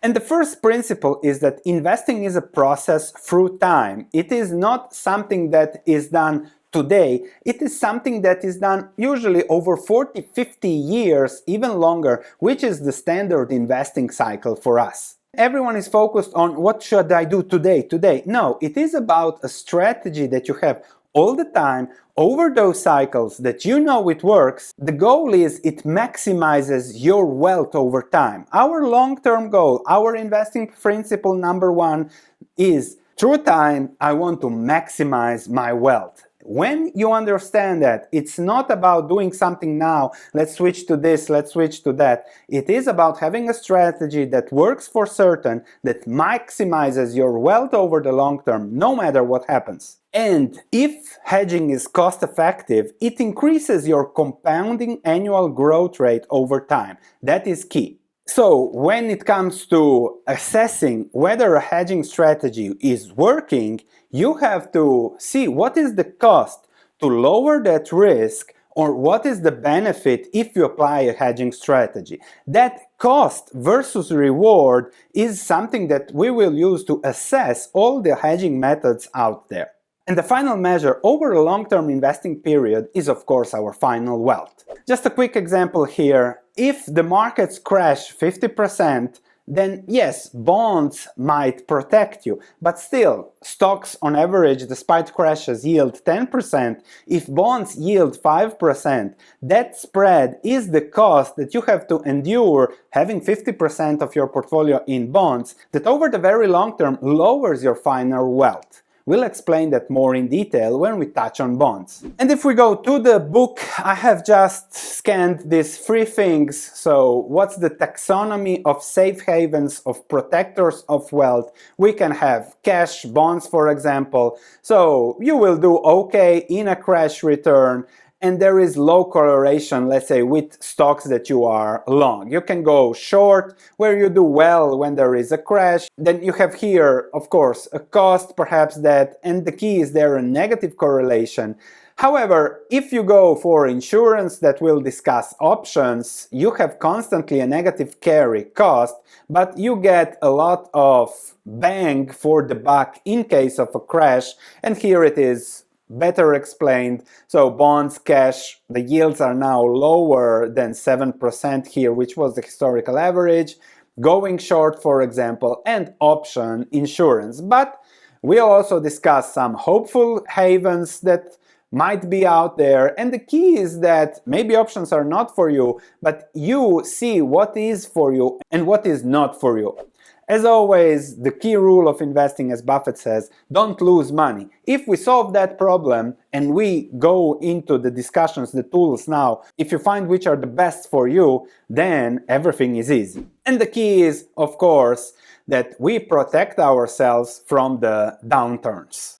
And the first principle is that investing is a process through time. It is not something that is done today. It is something that is done usually over 40, 50 years, even longer, which is the standard investing cycle for us. Everyone is focused on what should I do today. No, it is about a strategy that you have all the time over those cycles that you know it works. The goal is it maximizes your wealth over time. Our long-term goal, our investing principle number one is through time, I want to maximize my wealth. When you understand that it's not about doing something now, let's switch to this, let's switch to that. It is about having a strategy that works for certain, that maximizes your wealth over the long term, no matter what happens. And if hedging is cost effective, it increases your compounding annual growth rate over time. That is key. So when it comes to assessing whether a hedging strategy is working, you have to see what is the cost to lower that risk, or what is the benefit if you apply a hedging strategy. That cost versus reward is something that we will use to assess all the hedging methods out there. And the final measure over a long-term investing period is, of course, our final wealth. Just a quick example here. If the markets crash 50%, then yes, bonds might protect you, but still, stocks on average, despite crashes, yield 10%. If bonds yield 5%, that spread is the cost that you have to endure having 50% of your portfolio in bonds, that over the very long term lowers your final wealth. We'll explain that more in detail when we touch on bonds. And if we go to the book, I have just scanned these three things. So what's the taxonomy of safe havens, of protectors of wealth? We can have cash, bonds, for example. So you will do okay in a crash return. And there is low correlation, let's say, with stocks that you are long. You can go short, where you do well when there is a crash. Then you have here, of course, a cost, perhaps that, and the key is there a negative correlation. However, if you go for insurance that we'll discuss options, you have constantly a negative carry cost, but you get a lot of bang for the buck in case of a crash. And here it is better explained. So bonds, cash, the yields are now lower than 7% here, which was the historical average. Going short, for example, and option insurance. But we'll also discuss some hopeful havens that might be out there. And the key is that maybe options are not for you, but you see what is for you and what is not for you. As always, the key rule of investing, as Buffett says, don't lose money. If we solve that problem and we go into the discussions, the tools now, if you find which are the best for you, then everything is easy. And the key is, of course, that we protect ourselves from the downturns.